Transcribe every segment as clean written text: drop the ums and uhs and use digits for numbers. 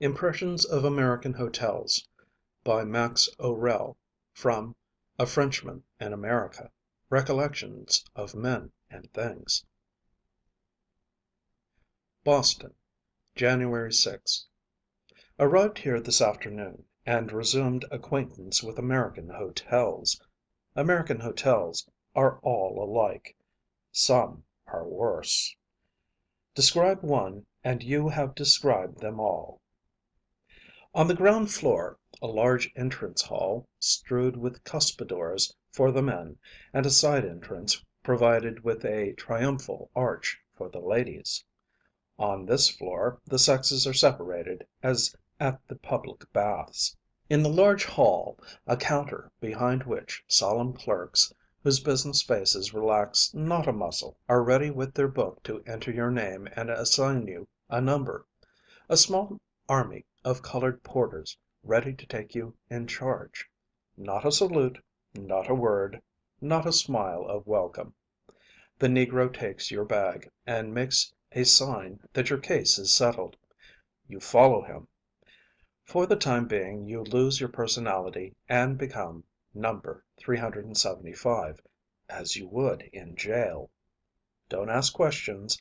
Impressions of American Hotels, by Max O'Rell, from A Frenchman in America. Recollections of Men and Things. Boston, January 6. Arrived here this afternoon, and resumed acquaintance with American hotels. American hotels are all alike. Some are worse. Describe one, and you have described them all. On the ground floor, a large entrance hall, strewed with cuspidors for the men, and a side entrance provided with a triumphal arch for the ladies. On this floor the sexes are separated as at the public baths. In the large hall, a counter behind which solemn clerks, whose business faces relax not a muscle, are ready with their book to enter your name and assign you a number. A small army of colored porters ready to take you in charge. Not a salute, not a word, not a smile of welcome. The negro takes your bag, and makes a sign that your case is settled. You follow him. For the time being you lose your personality and become Number 375, as you would in jail. Don't ask questions.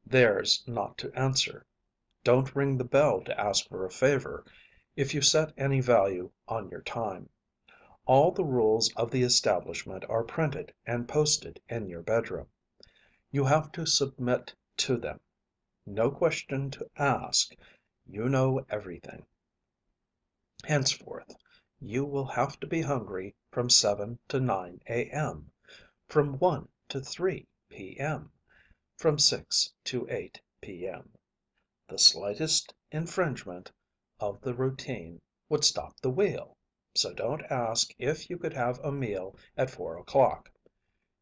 Theirs not to answer. Don't ring the bell to ask for a favor, if you set any value on your time. All the rules of the establishment are printed and posted in your bedroom. You have to submit to them. No question to ask. You know everything. Henceforth, you will have to be hungry from 7 to 9 a.m., from 1 to 3 p.m., from 6 to 8 p.m. The slightest infringement of the routine would stop the wheel, so don't ask if you could have a meal at 4 o'clock.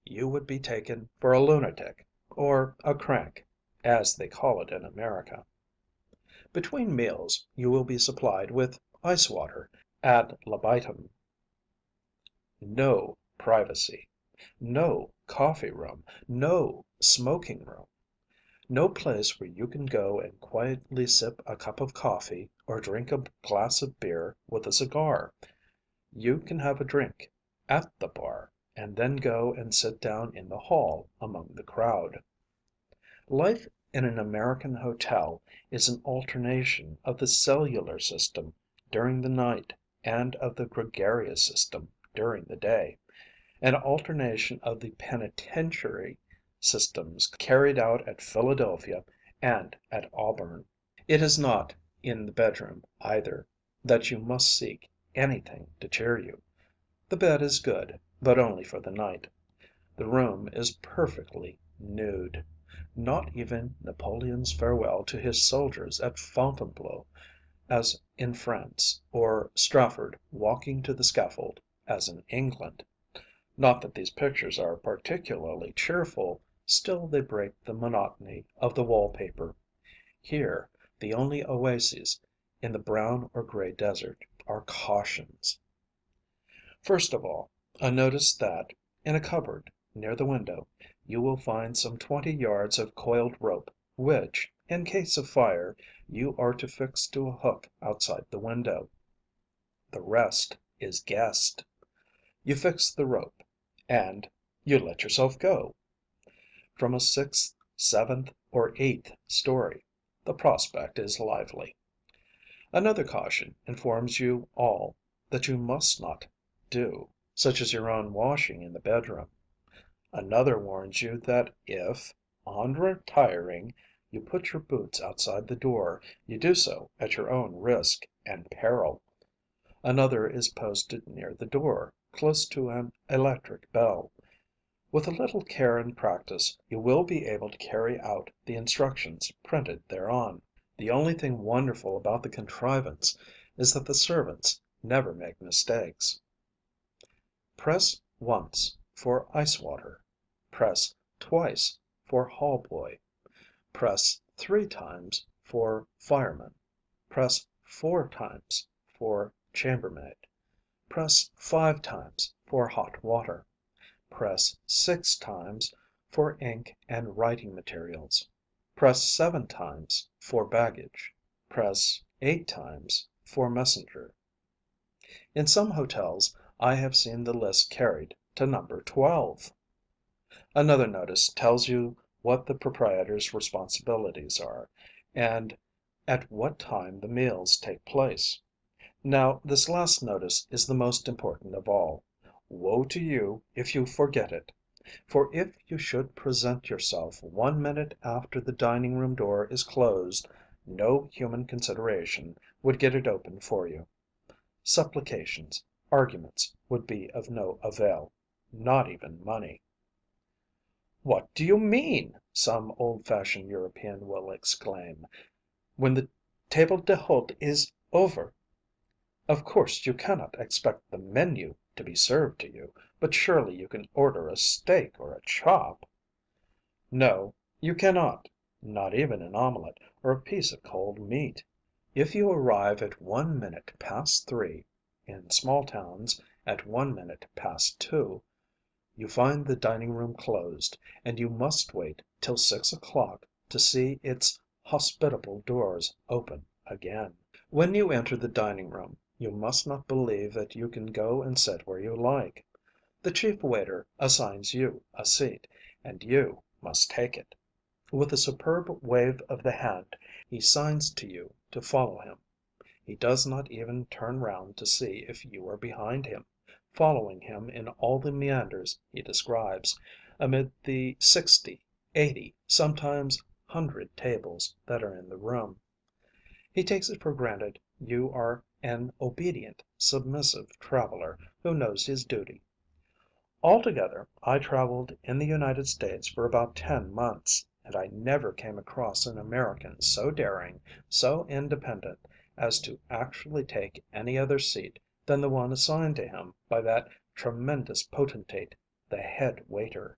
You would be taken for a lunatic, or a crank, as they call it in America. Between meals you will be supplied with ice water ad libitum. No privacy. No coffee room. No smoking room. No place where you can go and quietly sip a cup of coffee or drink a glass of beer with a cigar. You can have a drink at the bar, and then go and sit down in the hall among the crowd. Life in an American hotel is an alternation of the cellular system during the night and of the gregarious system during the day, an alternation of the penitentiary systems carried out at Philadelphia and at Auburn. It is not in the bedroom, either, that you must seek anything to cheer you. The bed is good, but only for the night. The room is perfectly nude. Not even Napoleon's farewell to his soldiers at Fontainebleau, as in France, or Strafford walking to the scaffold, as in England. Not that these pictures are particularly cheerful, still they break the monotony of the wall paper. Here, the only oases in the brown or gray desert are cautions. First of all, a notice that, in a cupboard near the window, you will find some 20 yards of coiled rope, which, in case of fire, you are to fix to a hook outside the window. The rest is guessed. You fix the rope, and you let yourself go. From a 6th, 7th, or 8th story, the prospect is lively. Another caution informs you all that you must not do, such as your own washing in the bedroom. Another warns you that if, on retiring, you put your boots outside the door, you do so at your own risk and peril. Another is posted near the door, close to an electric bell. With a little care and practice, you will be able to carry out the instructions printed thereon. The only thing wonderful about the contrivance is that the servants never make mistakes. Press once for ice water. Press twice for hall boy. Press 3 times for fireman. Press 4 times for chambermaid. Press 5 times for hot water. Press 6 times for ink and writing materials. Press 7 times for baggage. Press 8 times for messenger. In some hotels I have seen the list carried to number 12. Another notice tells you what the proprietor's responsibilities are, and at what time the meals take place. Now this last notice is the most important of all. Woe to you if you forget it! For if you should present yourself 1 minute after the dining room door is closed, no human consideration would get it open for you. Supplications, arguments would be of no avail, not even money. "What do you mean?" some old fashioned European will exclaim. "When the table d'hôte is over, of course you cannot expect the menu to be served to you, but surely you can order a steak or a chop?" No, you cannot, not even an omelette or a piece of cold meat. If you arrive at 1 minute past 3, in small towns at 1 minute past 2, you find the dining room closed, and you must wait till 6 o'clock to see its hospitable doors open again. When you enter the dining room, you must not believe that you can go and sit where you like. The chief waiter assigns you a seat, and you must take it. With a superb wave of the hand, he signs to you to follow him. He does not even turn round to see if you are behind him, following him in all the meanders he describes, amid the 60, 80, sometimes 100 tables that are in the room. He takes it for granted you are an obedient, submissive traveller who knows his duty. Altogether, I travelled in the United States for about 10 months, and I never came across an American so daring, so independent, as to actually take any other seat than the one assigned to him by that tremendous potentate, the head waiter.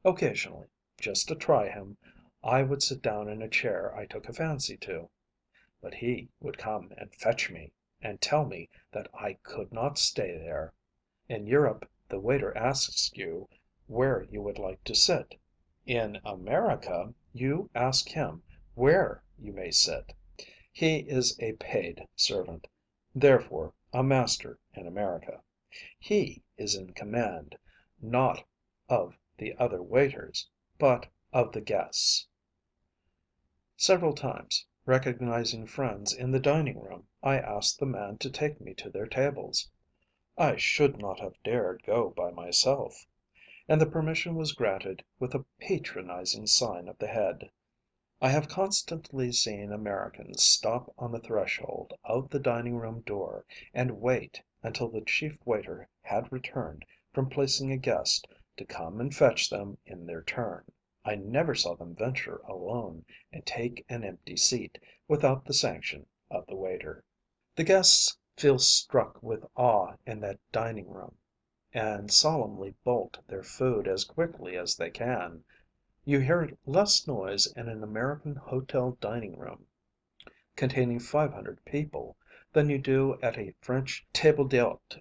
Occasionally, just to try him, I would sit down in a chair I took a fancy to. But he would come and fetch me, and tell me that I could not stay there. In Europe the waiter asks you where you would like to sit. In America you ask him where you may sit. He is a paid servant, therefore a master in America. He is in command, not of the other waiters, but of the guests. Several times, recognizing friends in the dining room, I asked the man to take me to their tables. I should not have dared go by myself, and the permission was granted with a patronizing sign of the head. I have constantly seen Americans stop on the threshold of the dining room door and wait until the chief waiter had returned from placing a guest to come and fetch them in their turn. I never saw them venture alone and take an empty seat without the sanction of the waiter. The guests feel struck with awe in that dining room, and solemnly bolt their food as quickly as they can. You hear less noise in an American hotel dining room containing 500 people than you do at a French table d'hôte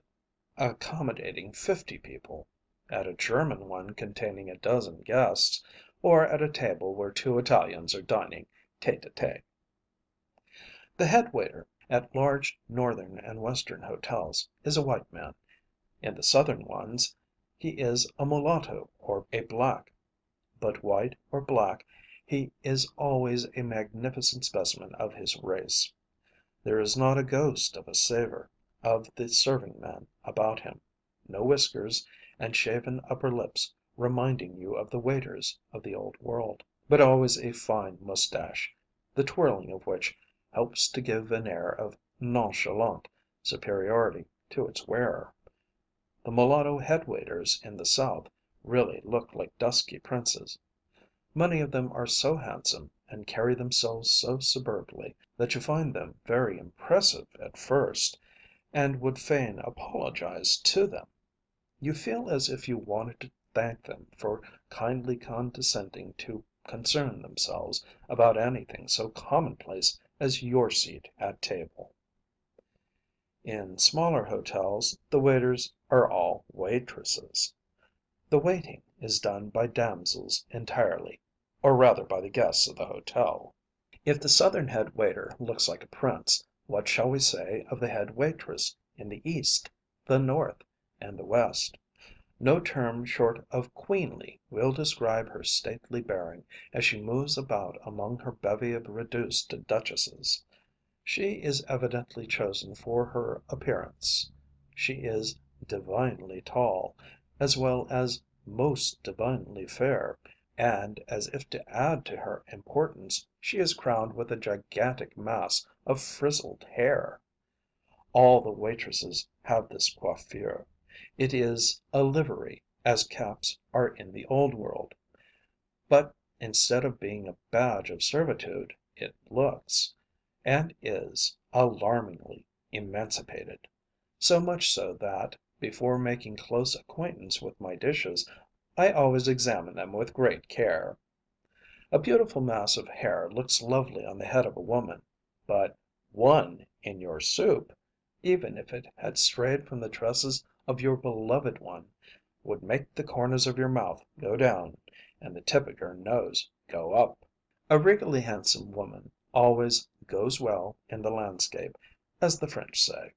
accommodating 50 people, at a German one containing a dozen guests, or at a table where two Italians are dining tête à tête. The head waiter at large Northern and Western hotels is a white man. In the Southern ones he is a mulatto or a black. But white or black, he is always a magnificent specimen of his race. There is not a ghost of a savour of the serving man about him, no whiskers and shaven upper lips reminding you of the waiters of the old world, but always a fine moustache, the twirling of which helps to give an air of nonchalant superiority to its wearer. The mulatto head waiters in the South really look like dusky princes. Many of them are so handsome and carry themselves so superbly that you find them very impressive at first, and would fain apologize to them. You feel as if you wanted to thank them for kindly condescending to concern themselves about anything so commonplace as your seat at table. In smaller hotels the waiters are all waitresses. The waiting is done by damsels entirely, or rather by the guests of the hotel. If the Southern head waiter looks like a prince, what shall we say of the head waitress in the East, the North, and the West? No term short of queenly will describe her stately bearing as she moves about among her bevy of reduced duchesses. She is evidently chosen for her appearance. She is divinely tall, as well as most divinely fair, and, as if to add to her importance, she is crowned with a gigantic mass of frizzled hair. All the waitresses have this coiffure. It is a livery, as caps are in the Old World. But instead of being a badge of servitude, it looks, and is, alarmingly emancipated. So much so that, before making close acquaintance with my dishes, I always examine them with great care. A beautiful mass of hair looks lovely on the head of a woman, but one in your soup, even if it had strayed from the tresses of your beloved one, would make the corners of your mouth go down and the tip of your nose go up. A regally handsome woman always "goes well in the landscape," as the French say,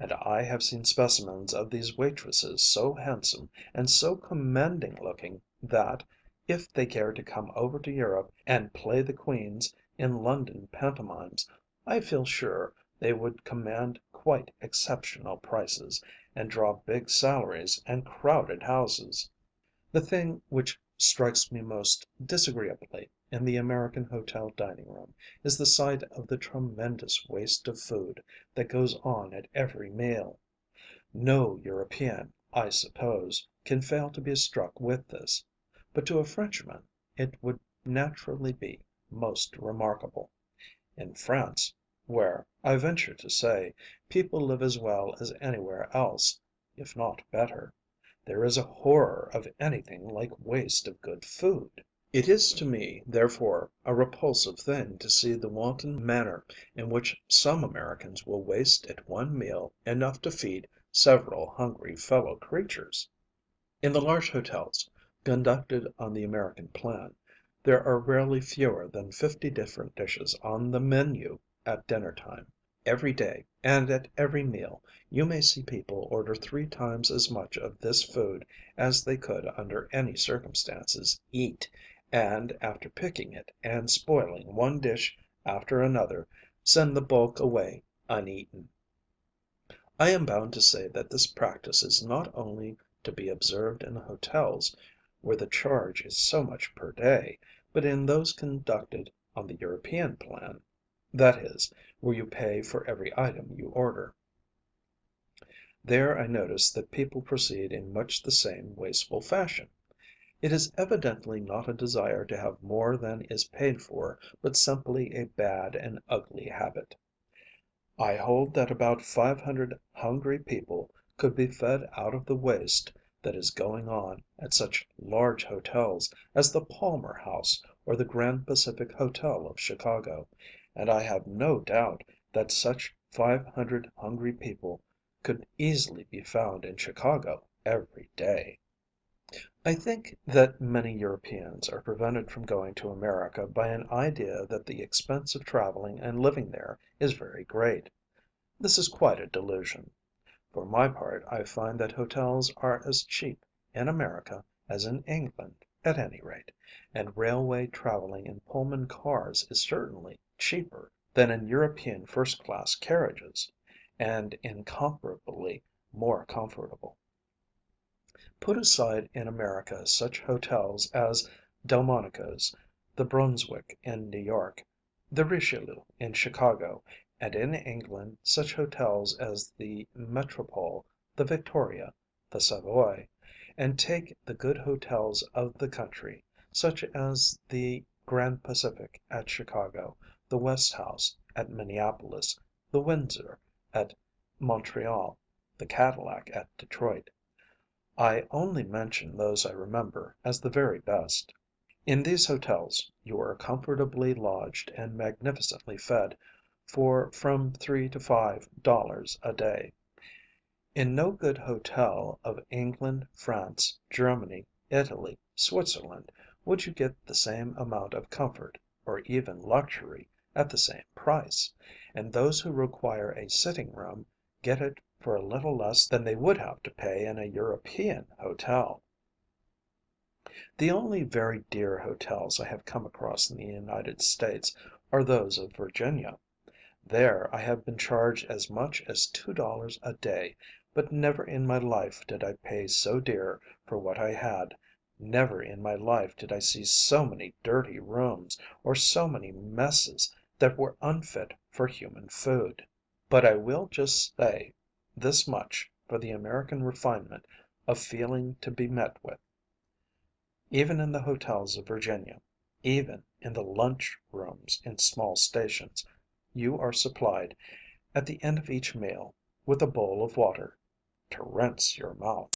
and I have seen specimens of these waitresses so handsome and so commanding looking that, if they cared to come over to Europe and play the queens in London pantomimes, I feel sure they would command quite exceptional prices, and draw big salaries and crowded houses. The thing which strikes me most disagreeably in the American hotel dining room is the sight of the tremendous waste of food that goes on at every meal. No European, I suppose, can fail to be struck with this, but to a Frenchman it would naturally be most remarkable. In France, where, I venture to say, people live as well as anywhere else, if not better, there is a horror of anything like waste of good food. It is to me, therefore, a repulsive thing to see the wanton manner in which some Americans will waste at one meal enough to feed several hungry fellow creatures. In the large hotels, conducted on the American plan, there are rarely fewer than 50 different dishes on the menu at dinner time. Every day, and at every meal, you may see people order 3 times as much of this food as they could under any circumstances eat, and, after picking it and spoiling one dish after another, send the bulk away uneaten. I am bound to say that this practice is not only to be observed in hotels where the charge is so much per day, but in those conducted on the European plan, that is, where you pay for every item you order. There I notice that people proceed in much the same wasteful fashion. It is evidently not a desire to have more than is paid for, but simply a bad and ugly habit. I hold that about 500 hungry people could be fed out of the waste that is going on at such large hotels as the Palmer House or the Grand Pacific Hotel of Chicago, and I have no doubt that such 500 hungry people could easily be found in Chicago every day. I think that many Europeans are prevented from going to America by an idea that the expense of traveling and living there is very great. This is quite a delusion. For my part, I find that hotels are as cheap in America as in England, at any rate, and railway traveling in Pullman cars is certainly cheaper than in European first class carriages, and incomparably more comfortable. Put aside in America such hotels as Delmonico's, the Brunswick in New York, the Richelieu in Chicago, and in England such hotels as the Metropole, the Victoria, the Savoy, and take the good hotels of the country, such as the Grand Pacific at Chicago, the West House at Minneapolis, the Windsor at Montreal, the Cadillac at Detroit. I only mention those I remember as the very best. In these hotels you are comfortably lodged and magnificently fed for from $3 to $5 a day. In no good hotel of England, France, Germany, Italy, Switzerland would you get the same amount of comfort, or even luxury, at the same price, and those who require a sitting room get it for a little less than they would have to pay in a European hotel. The only very dear hotels I have come across in the United States are those of Virginia. There I have been charged as much as $2 a day, but never in my life did I pay so dear for what I had, never in my life did I see so many dirty rooms, or so many messes that were unfit for human food. But I will just say this much for the American refinement of feeling to be met with. Even in the hotels of Virginia, even in the lunch rooms in small stations, you are supplied, at the end of each meal, with a bowl of water to rinse your mouth.